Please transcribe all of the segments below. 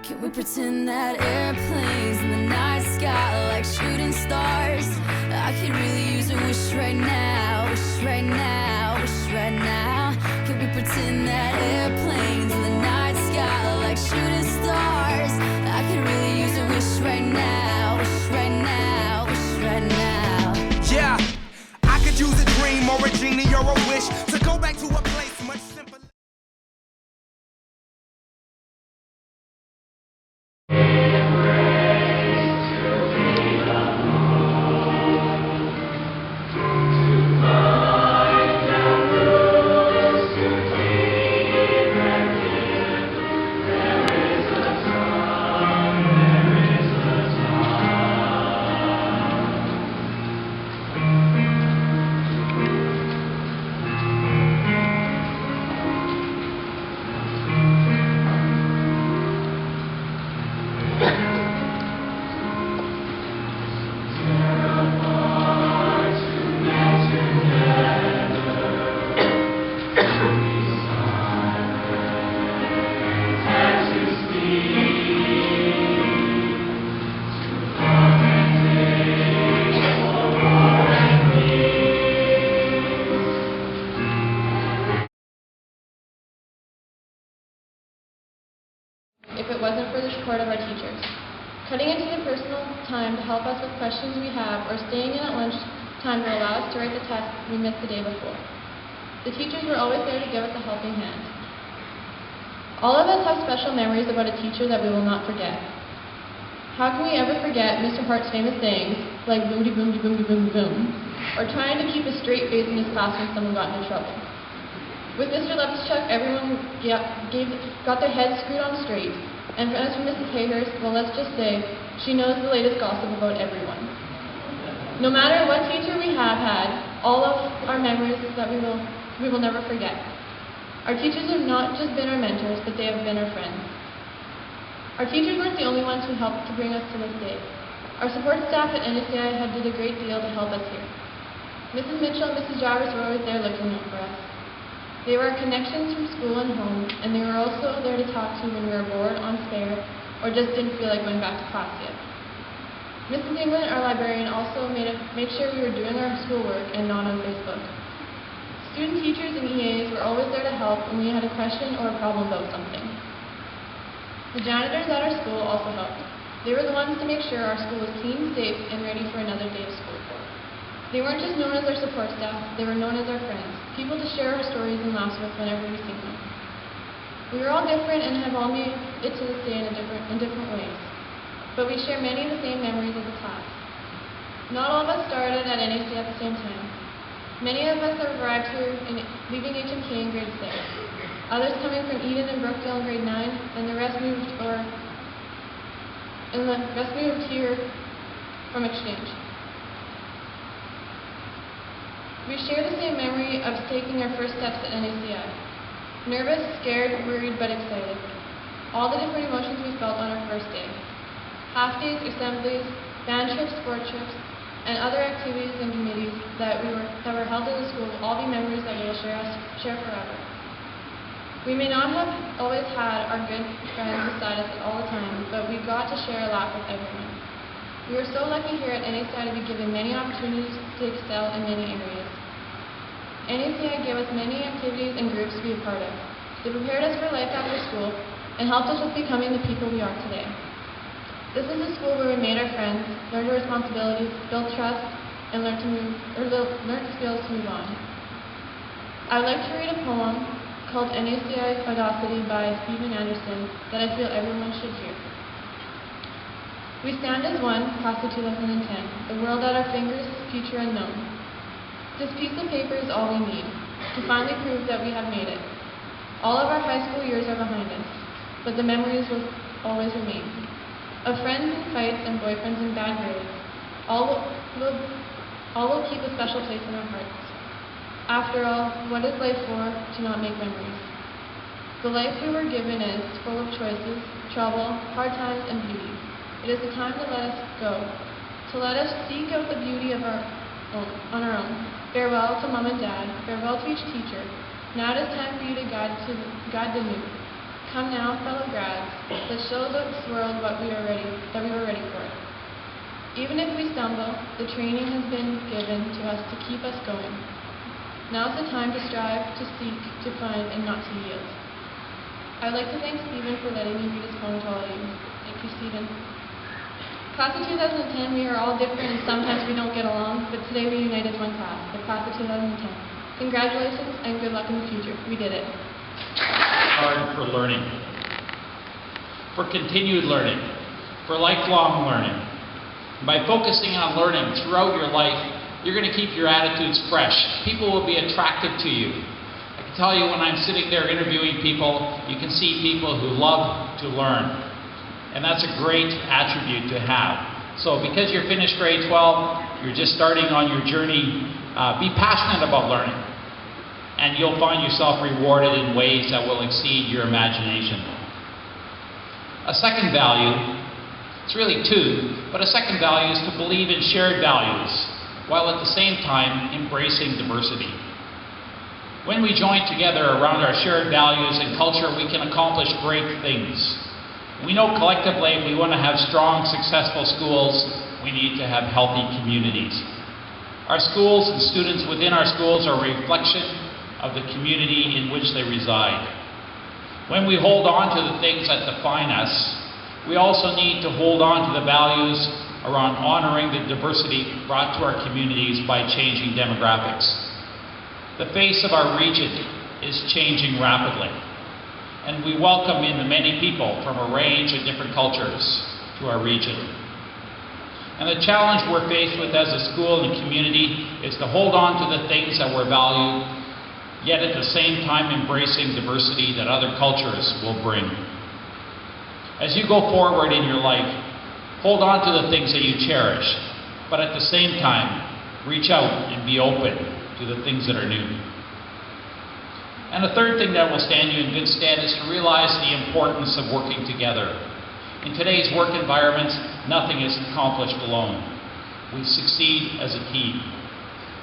Can we pretend that airplanes in the night sky like shooting stars? I could really use a wish right now, wish right now, wish right now. Can we pretend that airplanes in the night sky like shooting stars? I could really use a wish right now, wish right now, wish right now. Yeah, I could use a dream or a genie or a wish to go back to a place much simpler. If it wasn't for the support of our teachers. Cutting into the personal time to help us with questions we have, or staying in at lunch time to allow us to write the test we missed the day before. The teachers were always there to give us a helping hand. All of us have special memories about a teacher that we will not forget. How can we ever forget Mr. Hart's famous sayings, like boom-de boom-de boom-de boom-de boom, or trying to keep a straight face in his class when someone got into trouble? With Mr. Levischuk, everyone got their heads screwed on straight. And as for Mrs. Hayhurst, well, let's just say, she knows the latest gossip about everyone. No matter what teacher we have had, all of our memories that we will never forget. Our teachers have not just been our mentors, but they have been our friends. Our teachers weren't the only ones who helped to bring us to this day. Our support staff at NACI had did a great deal to help us here. Mrs. Mitchell and Mrs. Jarvis were always there looking out for us. They were our connections from school and home, and they were also there to talk to when we were bored, on spare, or just didn't feel like going back to class yet. Mrs. England, our librarian, also made sure we were doing our schoolwork and not on Facebook. Student teachers and EAs were always there to help when we had a question or a problem about something. The janitors at our school also helped. They were the ones to make sure our school was clean, safe, and ready for another day of school. They weren't just known as our support staff, they were known as our friends, people to share our stories and laughs with whenever we seen them. We were all different and have all made it to this day in different ways, but we share many of the same memories as a class. Not all of us started at NAC at the same time. Many of us have arrived here leaving HMK in grade 6, others coming from Eden and Brookdale in grade 9, and the rest moved here from exchange. We share the same memory of taking our first steps at NACI. Nervous, scared, worried, but excited. All the different emotions we felt on our first day. Half days, assemblies, band trips, sport trips, and other activities and committees that were held in the school will all be memories that we will share forever. We may not have always had our good friends beside us all the time, but we got to share a laugh with everyone. We were so lucky here at NACI to be given many opportunities to excel in many areas. NACI gave us many activities and groups to be a part of. They prepared us for life after school and helped us with becoming the people we are today. This is a school where we made our friends, learned our responsibilities, built trust, and learned skills to move on. I would like to read a poem called NACI Audacity by Stephen Anderson that I feel everyone should hear. We stand as one, class of 2010, the world at our fingers, future unknown. This piece of paper is all we need to finally prove that we have made it. All of our high school years are behind us, but the memories will always remain. Of friends and fights and boyfriends and bad grades, all will keep a special place in our hearts. After all, what is life for to not make memories? The life we were given is full of choices, trouble, hard times, and beauty. It is the time to let us go, to let us seek out the beauty of on our own. Farewell to Mom and Dad, farewell to each teacher. Now it is time for you to guide the new. Come now, fellow grads, let's show this world that we were ready for it. Even if we stumble, the training has been given to us to keep us going. Now's the time to strive, to seek, to find, and not to yield. I'd like to thank Stephen for letting me read his poem to all of you. Thank you, Stephen. Class of 2010, we are all different and sometimes we don't get along, but today we unite as one class, the class of 2010. Congratulations and good luck in the future. We did it. Hard for learning, for continued learning, for lifelong learning. By focusing on learning throughout your life, you're going to keep your attitudes fresh. People will be attracted to you. I can tell you when I'm sitting there interviewing people, you can see people who love to learn. And that's a great attribute to have. So because you're finished grade 12, you're just starting on your journey, be passionate about learning. And you'll find yourself rewarded in ways that will exceed your imagination. A second value, it's really two, but a second value is to believe in shared values, while at the same time embracing diversity. When we join together around our shared values and culture, we can accomplish great things. We know collectively if we want to have strong, successful schools, we need to have healthy communities. Our schools and students within our schools are a reflection of the community in which they reside. When we hold on to the things that define us, we also need to hold on to the values around honoring the diversity brought to our communities by changing demographics. The face of our region is changing rapidly, and we welcome in the many people from a range of different cultures to our region. And the challenge we're faced with as a school and community is to hold on to the things that we value, yet at the same time embracing diversity that other cultures will bring. As you go forward in your life, hold on to the things that you cherish, but at the same time, reach out and be open to the things that are new. And the third thing that will stand you in good stead is to realize the importance of working together. In today's work environments, nothing is accomplished alone. We succeed as a team.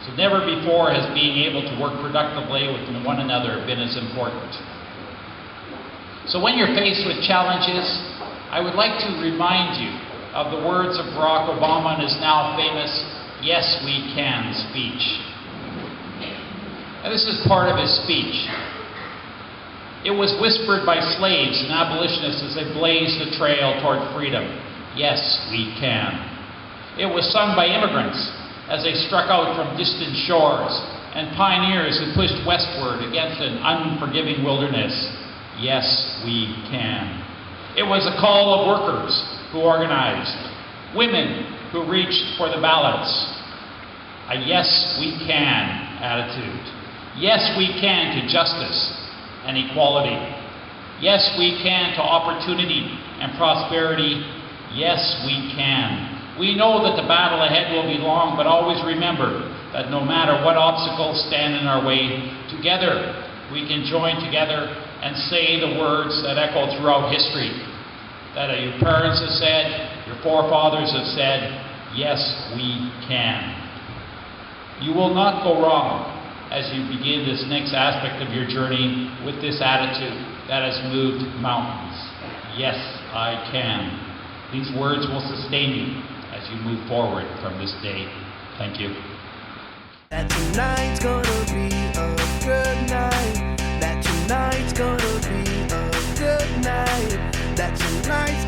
So never before has being able to work productively with one another been as important. So when you're faced with challenges, I would like to remind you of the words of Barack Obama and his now famous "Yes, we can" speech. Now, this is part of his speech. It was whispered by slaves and abolitionists as they blazed the trail toward freedom. Yes, we can. It was sung by immigrants as they struck out from distant shores and pioneers who pushed westward against an unforgiving wilderness. Yes, we can. It was a call of workers who organized, women who reached for the ballots. A yes, we can attitude. Yes, we can to justice and equality. Yes, we can to opportunity and prosperity. Yes, we can. We know that the battle ahead will be long, but always remember that no matter what obstacles stand in our way, together we can join together and say the words that echo throughout history, that your parents have said, your forefathers have said, yes, we can. You will not go wrong as you begin this next aspect of your journey with this attitude that has moved mountains. Yes, I can. These words will sustain you as you move forward from this day. Thank you. That tonight's gonna be a good night. That tonight's gonna be a good night. That tonight's